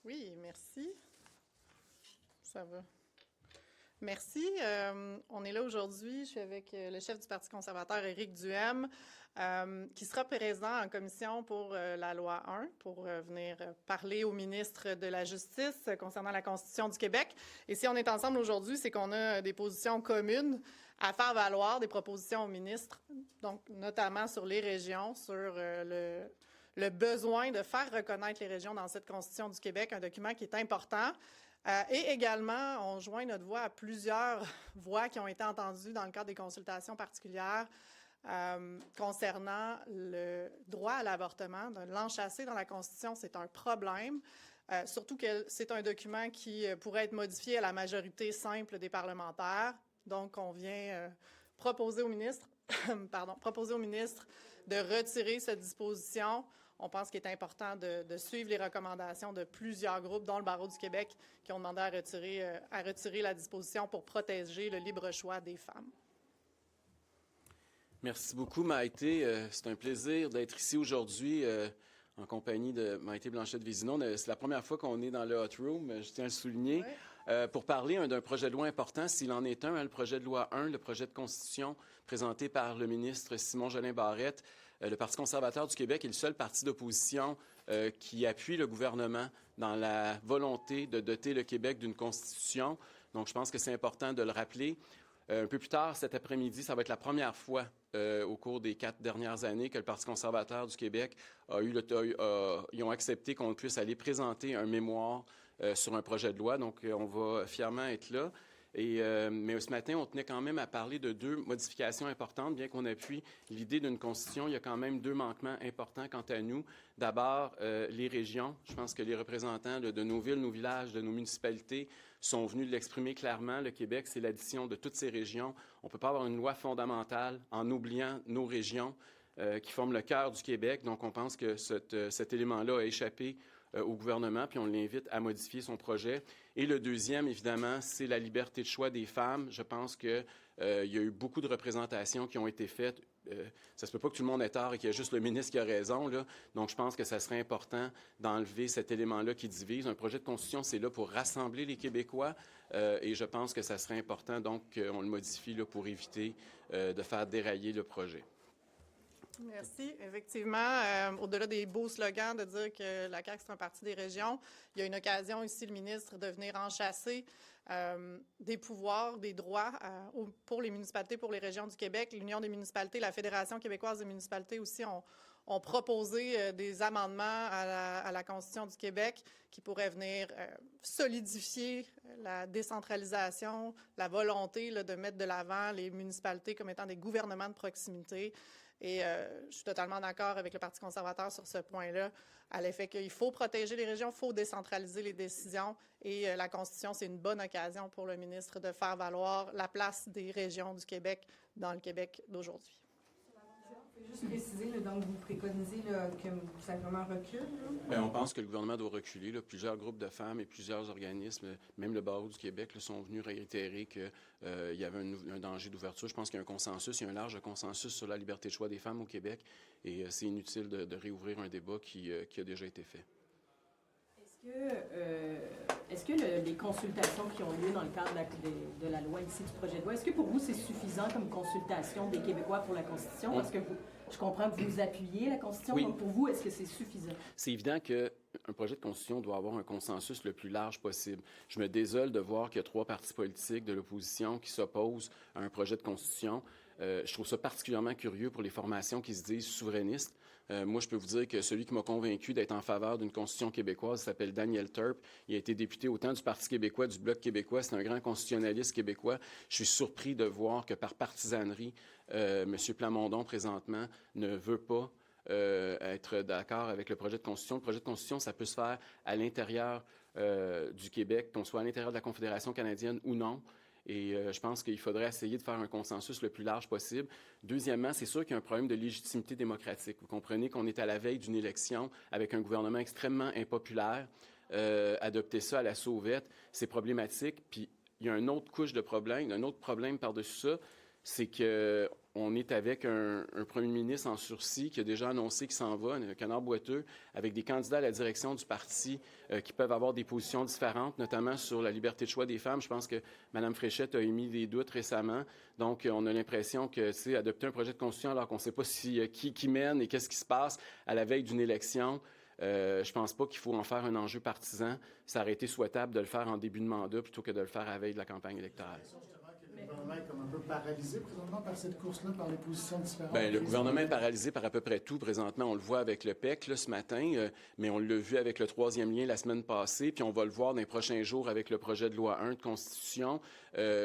Oui, merci. Ça va. Merci. On est là aujourd'hui. Je suis avec le chef du Parti conservateur, Éric Duhem, qui sera présent en commission pour la loi 1, pour venir parler au ministre de la Justice concernant la Constitution du Québec. Et si on est ensemble aujourd'hui, c'est qu'on a des positions communes à faire valoir, des propositions au ministre, donc notamment sur les régions, sur le besoin de faire reconnaître les régions dans cette Constitution du Québec, un document qui est important. Et également, on joint notre voix à plusieurs voix qui ont été entendues dans le cadre des consultations particulières concernant le droit à l'avortement. De l'enchasser dans la Constitution, c'est un problème, surtout que c'est un document qui pourrait être modifié à la majorité simple des parlementaires. Donc, on vient proposer au ministre, proposer au ministre de retirer cette disposition. On pense qu'il est important de suivre les recommandations de plusieurs groupes, dont le Barreau du Québec, qui ont demandé à retirer la disposition pour protéger le libre choix des femmes. Merci beaucoup, Maïté. C'est un plaisir d'être ici aujourd'hui en compagnie de Maïté Blanchette-Vézina. C'est la première fois qu'on est dans le Hot Room, je tiens à le souligner, pour parler d'un projet de loi important, s'il en est un, le projet de loi 1, le projet de constitution présenté par le ministre Simon-Jolin Barrette. Le Parti conservateur du Québec est le seul parti d'opposition qui appuie le gouvernement dans la volonté de doter le Québec d'une constitution. Donc, je pense que c'est important de le rappeler. Un peu plus tard, cet après-midi, ça va être la première fois au cours des 4 dernières années que le Parti conservateur du Québec ils ont accepté qu'on puisse aller présenter un mémoire sur un projet de loi. Donc, on va fièrement être là. Mais ce matin, on tenait quand même à parler de 2 modifications importantes. Bien qu'on appuie l'idée d'une constitution, il y a quand même 2 manquements importants quant à nous. D'abord, les régions. Je pense que les représentants de nos villes, nos villages, de nos municipalités sont venus de l'exprimer clairement. Le Québec, c'est l'addition de toutes ces régions. On ne peut pas avoir une loi fondamentale en oubliant nos régions qui forment le cœur du Québec. Donc, on pense que cet élément-là a échappé au gouvernement, puis on l'invite à modifier son projet. Et le deuxième, évidemment, c'est la liberté de choix des femmes. Je pense qu'il y a eu beaucoup de représentations qui ont été faites. Ça se peut pas que tout le monde ait tort et qu'il y a juste le ministre qui a raison, là. Donc, je pense que ça serait important d'enlever cet élément-là qui divise. Un projet de constitution, c'est là pour rassembler les Québécois et je pense que ça serait important, donc, qu'on le modifie là, pour éviter de faire dérailler le projet. Merci. Effectivement, au-delà des beaux slogans de dire que la CAQ, c'est un parti des régions, il y a une occasion ici, le ministre, de venir enchasser des pouvoirs, des droits pour les municipalités, pour les régions du Québec. L'Union des municipalités, la Fédération québécoise des municipalités aussi ont proposé des amendements à la Constitution du Québec qui pourraient venir solidifier la décentralisation, la volonté là, de mettre de l'avant les municipalités comme étant des gouvernements de proximité. Et je suis totalement d'accord avec le Parti conservateur sur ce point-là, à l'effet qu'il faut protéger les régions, il faut décentraliser les décisions. Et la Constitution, c'est une bonne occasion pour le ministre de faire valoir la place des régions du Québec dans le Québec d'aujourd'hui. Juste préciser, là, donc vous préconisez là, que ça vraiment recule? Bien, on pense que le gouvernement doit reculer. Là. Plusieurs groupes de femmes et plusieurs organismes, même le Barreau du Québec, là, sont venus réitérer qu'il y avait un danger d'ouverture. Je pense qu'il y a un consensus, il y a un large consensus sur la liberté de choix des femmes au Québec et c'est inutile de réouvrir un débat qui a déjà été fait. Est-ce que les consultations qui ont lieu dans le cadre de la loi ici, du projet de loi, est-ce que pour vous c'est suffisant comme consultation des Québécois pour la Constitution? Parce que je comprends que vous appuyez la Constitution, oui. Donc pour vous, est-ce que c'est suffisant? C'est évident qu'un projet de Constitution doit avoir un consensus le plus large possible. Je me désole de voir qu'il y a 3 partis politiques de l'opposition qui s'opposent à un projet de Constitution. Je trouve ça particulièrement curieux pour les formations qui se disent souverainistes. Moi, je peux vous dire que celui qui m'a convaincu d'être en faveur d'une constitution québécoise s'appelle Daniel Turp. Il a été député autant du Parti québécois, du Bloc québécois. C'est un grand constitutionnaliste québécois. Je suis surpris de voir que par partisanerie, M. Plamondon, présentement, ne veut pas être d'accord avec le projet de constitution. Le projet de constitution, ça peut se faire à l'intérieur du Québec, qu'on soit à l'intérieur de la Confédération canadienne ou non. Et je pense qu'il faudrait essayer de faire un consensus le plus large possible. Deuxièmement, c'est sûr qu'il y a un problème de légitimité démocratique. Vous comprenez qu'on est à la veille d'une élection avec un gouvernement extrêmement impopulaire. Adopter ça à la sauvette, c'est problématique. Puis il y a une autre couche de problème, un autre problème par-dessus ça, c'est que on est avec un premier ministre en sursis qui a déjà annoncé qu'il s'en va, un canard boiteux, avec des candidats à la direction du parti qui peuvent avoir des positions différentes, notamment sur la liberté de choix des femmes. Je pense que Mme Fréchette a émis des doutes récemment. Donc, on a l'impression que c'est adopter un projet de constitution alors qu'on ne sait pas qui mène et qu'est-ce qui se passe à la veille d'une élection. Je ne pense pas qu'il faut en faire un enjeu partisan. Ça aurait été souhaitable de le faire en début de mandat plutôt que de le faire à la veille de la campagne électorale. Le gouvernement est comme un peu paralysé présentement par cette course-là, par les positions différentes. Bien, le gouvernement est paralysé par à peu près tout. Présentement, on le voit avec le PEC là, ce matin, mais on l'a vu avec le troisième lien la semaine passée, puis on va le voir dans les prochains jours avec le projet de loi 1 de Constitution.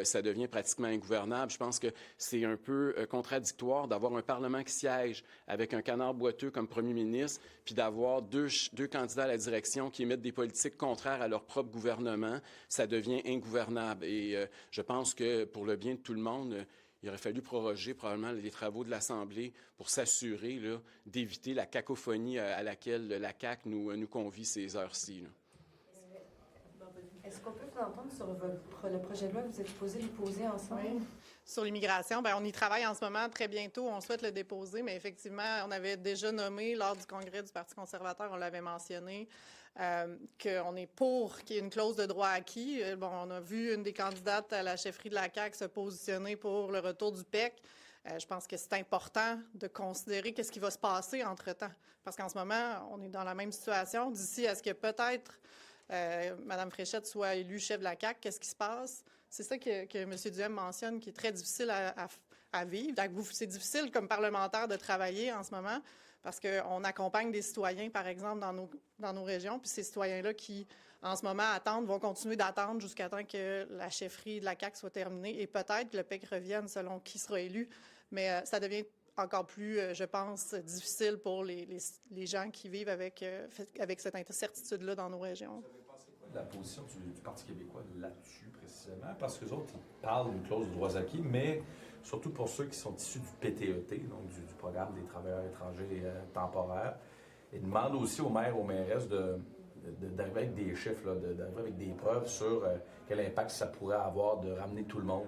Ça devient pratiquement ingouvernable. Je pense que c'est un peu contradictoire d'avoir un Parlement qui siège avec un canard boiteux comme premier ministre, puis d'avoir deux candidats à la direction qui émettent des politiques contraires à leur propre gouvernement. Ça devient ingouvernable. Et je pense que pour le bien de tout le monde, il aurait fallu proroger probablement les travaux de l'Assemblée pour s'assurer d'éviter la cacophonie à laquelle la CAQ nous convie ces heures-ci. Est-ce qu'on peut vous entendre sur le projet de loi que vous êtes supposé déposer ensemble? Oui. Sur l'immigration, bien, on y travaille en ce moment très bientôt. On souhaite le déposer, mais effectivement, on avait déjà nommé lors du congrès du Parti conservateur, on l'avait mentionné, qu'on est pour qu'il y ait une clause de droit acquis. Bon, on a vu une des candidates à la chefferie de la CAQ se positionner pour le retour du PEC. Je pense que c'est important de considérer qu'est-ce qui va se passer entre-temps. Parce qu'en ce moment, on est dans la même situation. D'ici à ce que peut-être Mme Fréchette soit élue chef de la CAQ, qu'est-ce qui se passe? C'est ça que M. Duhem mentionne, qui est très difficile à vivre. C'est difficile comme parlementaire de travailler en ce moment parce qu'on accompagne des citoyens, par exemple, dans nos régions. Puis ces citoyens-là qui, en ce moment, attendent, vont continuer d'attendre jusqu'à temps que la chefferie de la CAQ soit terminée et peut-être que le PEC revienne selon qui sera élu. Mais ça devient encore plus, je pense, difficile pour les gens qui vivent avec cette incertitude-là dans nos régions. Vous avez pensé quoi de la position du Parti québécois là-dessus, précisément? Parce qu'eux autres, ils parlent d'une clause de droits acquis, mais surtout pour ceux qui sont issus du PTET, donc du programme des travailleurs étrangers temporaires. Ils demandent aussi aux maires, aux mairesses d'arriver avec des chiffres, d'arriver avec des preuves sur quel impact ça pourrait avoir de ramener tout le monde.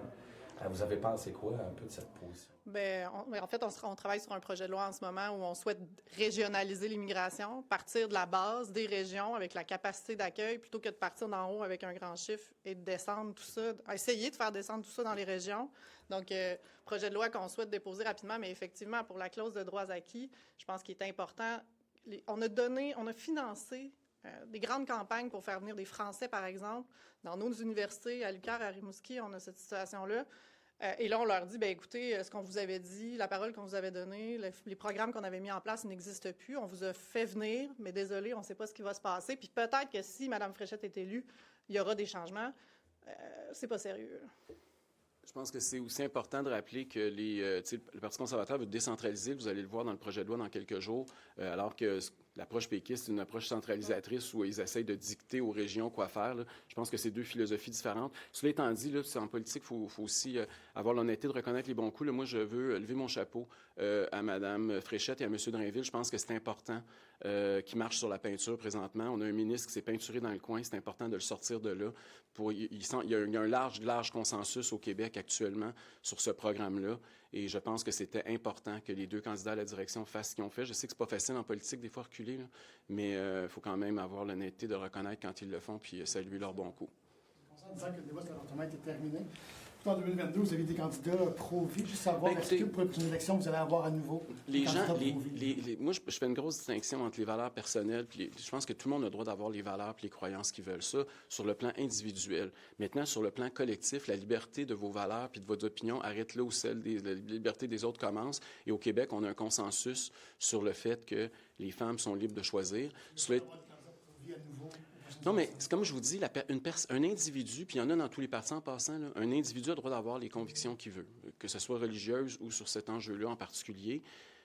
Vous avez pensé quoi un peu de cette position? Bien, en fait, on travaille sur un projet de loi en ce moment où on souhaite régionaliser l'immigration, partir de la base des régions avec la capacité d'accueil plutôt que de partir d'en haut avec un grand chiffre et de descendre tout ça, essayer de faire descendre tout ça dans les régions. Donc, projet de loi qu'on souhaite déposer rapidement, mais effectivement, pour la clause de droits acquis, je pense qu'il est important. On a financé des grandes campagnes pour faire venir des Français, par exemple. Dans nos universités, à l'UQAR, à Rimouski, on a cette situation-là. Et là, on leur dit, bien, écoutez, ce qu'on vous avait dit, la parole qu'on vous avait donnée, les programmes qu'on avait mis en place n'existent plus. On vous a fait venir, mais désolé, on ne sait pas ce qui va se passer. Puis peut-être que si Mme Fréchette est élue, il y aura des changements. C'est pas sérieux. Je pense que c'est aussi important de rappeler que le Parti conservateur veut décentraliser. Vous allez le voir dans le projet de loi dans quelques jours, alors que l'approche péquiste, c'est une approche centralisatrice où ils essayent de dicter aux régions quoi faire. Là. Je pense que c'est deux philosophies différentes. Cela étant dit, là, en politique, il faut aussi avoir l'honnêteté de reconnaître les bons coups. Là, moi, je veux lever mon chapeau à Mme Fréchette et à M. Drainville. Je pense que c'est important qu'ils marchent sur la peinture présentement. On a un ministre qui s'est peinturé dans le coin. C'est important de le sortir de là. Il y a un large consensus au Québec actuellement sur ce programme-là. Et je pense que c'était important que les deux candidats à la direction fassent ce qu'ils ont fait. Je sais que c'est pas facile en politique, des fois, reculer, là, mais il faut quand même avoir l'honnêteté de reconnaître quand ils le font puis saluer leur bon coup. En disant que le débat sur l'avortement était terminé. En 2022, vous avez des candidats pro-vie. Juste savoir, est-ce que pour une élection, vous allez avoir à nouveau les gens, moi, je fais une grosse distinction entre les valeurs personnelles. Puis je pense que tout le monde a le droit d'avoir les valeurs et les croyances qu'ils veulent. Ça, sur le plan individuel. Maintenant, sur le plan collectif, la liberté de vos valeurs puis de votre opinion arrête là où la liberté des autres commence. Et au Québec, on a un consensus sur le fait que les femmes sont libres de choisir. Non, mais c'est comme je vous dis, un individu, puis il y en a dans tous les partis en passant, là, un individu a le droit d'avoir les convictions qu'il veut, que ce soit religieuse ou sur cet enjeu-là en particulier.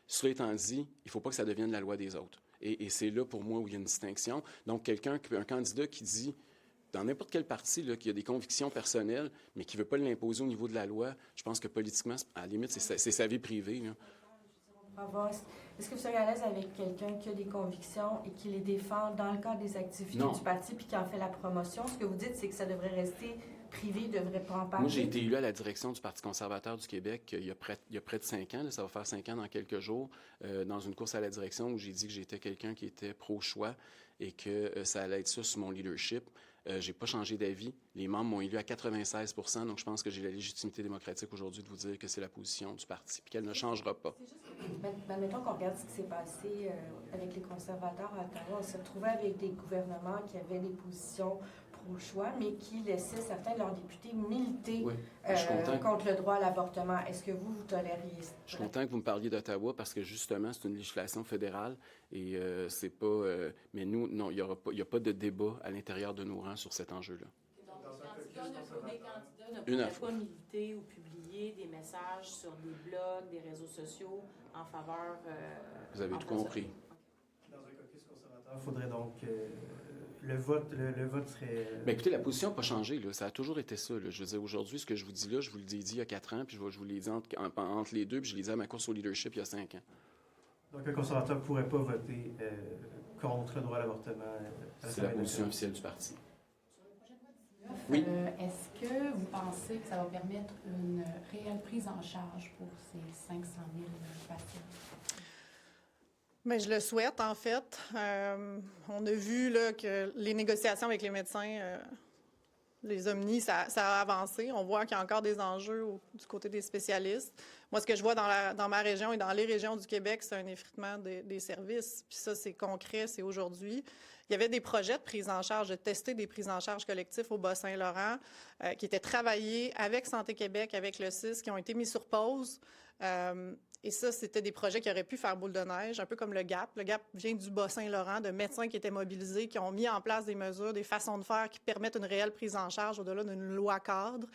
Cela étant dit, il ne faut pas que ça devienne la loi des autres. Et c'est là, pour moi, où il y a une distinction. Donc, un candidat qui dit, dans n'importe quel parti, là, qui a des convictions personnelles, mais qui ne veut pas l'imposer au niveau de la loi, je pense que politiquement, à la limite, c'est sa vie privée, là. Est-ce que vous seriez à l'aise avec quelqu'un qui a des convictions et qui les défend dans le cadre des activités du parti puis qui en fait la promotion? Ce que vous dites, c'est que ça devrait rester privé ne devrait pas en parler? Moi, j'ai été élu à la direction du Parti conservateur du Québec il y a près de 5 ans. Là, ça va faire 5 ans dans quelques jours, dans une course à la direction où j'ai dit que j'étais quelqu'un qui était pro-choix et que ça allait être ça sur mon leadership. J'ai pas changé d'avis. Les membres m'ont élu à 96 %, donc je pense que j'ai la légitimité démocratique aujourd'hui de vous dire que c'est la position du parti et qu'elle ne changera pas. Mettons qu'on regarde ce qui s'est passé avec les conservateurs à Ottawa. On s'est retrouvé avec des gouvernements qui avaient des positions pro-choix, mais qui laissaient certains de leurs députés militer contre le droit à l'avortement. Est-ce que vous tolériez ça? Je suis content que vous me parliez d'Ottawa parce que justement, c'est une législation fédérale et c'est pas... mais nous, non, il n'y a pas de débat à l'intérieur de nos rangs sur cet enjeu-là. Donc, des candidats ne pourraient pas militer ou publier des messages sur des blogs, des réseaux sociaux en faveur... Vous avez tout compris. Dans un caucus conservateur, il faudrait donc... Le vote serait... Bien, écoutez, la position n'a pas changé. Là. Ça a toujours été ça. Là. Je veux dire, aujourd'hui, ce que je vous dis là, je vous l'ai dit il y a 4 ans, puis je vous l'ai dit entre les deux, puis je l'ai dit à ma course au leadership il y a 5 ans. Donc, un conservateur ne pourrait pas voter contre le droit à l'avortement? C'est la position officielle du parti. Oui. Est-ce que vous pensez que ça va permettre une réelle prise en charge pour ces 500 000 patients? Bien, je le souhaite, en fait. On a vu là, que les négociations avec les médecins, les omnis, ça a avancé. On voit qu'il y a encore des enjeux du côté des spécialistes. Moi, ce que je vois dans ma région et dans les régions du Québec, c'est un effritement des services. Puis ça, c'est concret, c'est aujourd'hui. Il y avait des projets de prise en charge, de tester des prises en charge collectives au Bas-Saint-Laurent, qui étaient travaillés avec Santé Québec, avec le CIS, qui ont été mis sur pause. Et ça, c'était des projets qui auraient pu faire boule de neige, un peu comme le GAP. Le GAP vient du Bas-Saint-Laurent, de médecins qui étaient mobilisés, qui ont mis en place des mesures, des façons de faire qui permettent une réelle prise en charge au-delà d'une loi cadre.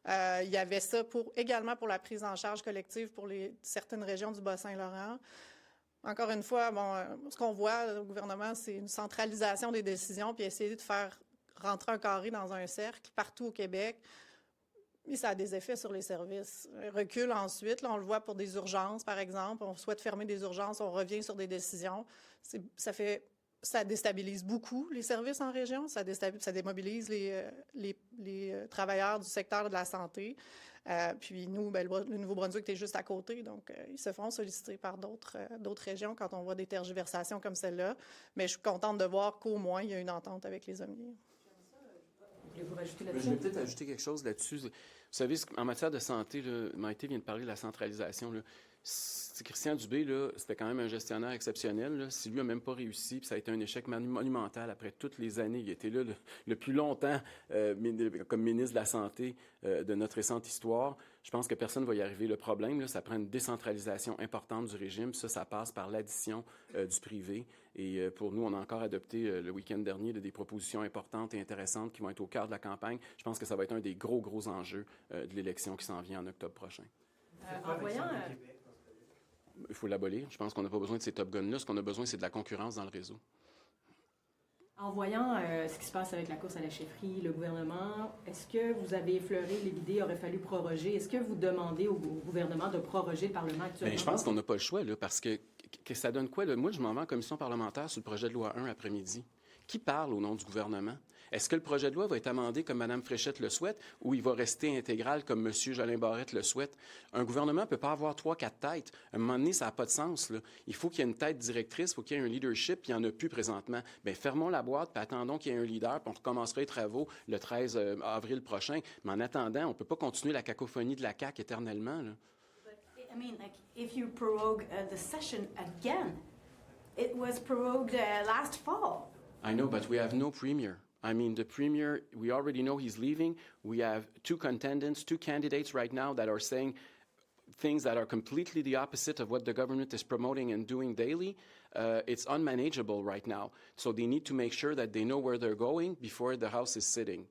Il y avait ça également pour la prise en charge collective pour certaines régions du Bas-Saint-Laurent. Encore une fois, ce qu'on voit au gouvernement, c'est une centralisation des décisions puis essayer de faire rentrer un carré dans un cercle partout au Québec. Mais ça a des effets sur les services. Recul ensuite, là, on le voit pour des urgences, par exemple. On souhaite fermer des urgences, on revient sur des décisions. Ça déstabilise beaucoup les services en région. Ça démobilise les travailleurs du secteur de la santé. Puis nous, le Nouveau-Brunswick est juste à côté, donc ils se font solliciter par d'autres régions quand on voit des tergiversations comme celle-là. Mais je suis contente de voir qu'au moins, il y a une entente avec les omniers. Voulez-vous rajouter là-dessus? Je vais peut-être ajouter quelque chose là-dessus. Vous savez, en matière de santé, Maïté vient de parler de la centralisation. Là. Christian Dubé, là, c'était quand même un gestionnaire exceptionnel. Là. Si lui n'a même pas réussi, puis ça a été un échec monumental après toutes les années. Il était là le plus longtemps comme ministre de la Santé de notre récente histoire. Je pense que personne ne va y arriver. Le problème, là, ça prend une décentralisation importante du régime. Ça passe par l'addition du privé. Et pour nous, on a encore adopté le week-end dernier des propositions importantes et intéressantes qui vont être au cœur de la campagne. Je pense que ça va être un des gros enjeux de l'élection qui s'en vient en octobre prochain. En voyant... Il faut l'abolir. Je pense qu'on n'a pas besoin de ces Top Guns-là. Ce qu'on a besoin, c'est de la concurrence dans le réseau. En voyant ce qui se passe avec la course à la chefferie, le gouvernement, est-ce que vous avez effleuré l'idée, aurait fallu proroger? Est-ce que vous demandez au gouvernement de proroger le Parlement actuellement? Bien, je pense qu'on n'a pas le choix, là, parce que ça donne quoi? Là? Moi, je m'en vais en commission parlementaire sur le projet de loi 1 après-midi. Qui parle au nom du gouvernement? Est-ce que le projet de loi va être amendé comme Mme Fréchette le souhaite ou il va rester intégral comme M. Jolin Barrette le souhaite? Un gouvernement ne peut pas avoir 3-4 têtes. À un moment donné, ça n'a pas de sens. Là. Il faut qu'il y ait une tête directrice, il faut qu'il y ait un leadership, puis il n'y en a plus présentement. Bien, fermons la boîte, puis attendons qu'il y ait un leader, puis on recommencera les travaux le 13 avril prochain. Mais en attendant, on ne peut pas continuer la cacophonie de la CAQ éternellement. Là. I mean, like, if you prorogue the session again, it was prorogued last fall. I know, but we have no premier. I mean, the premier, we already know he's leaving. We have two candidates right now that are saying things that are completely the opposite of what the government is promoting and doing daily. It's unmanageable right now. So they need to make sure that they know where they're going before the House is sitting.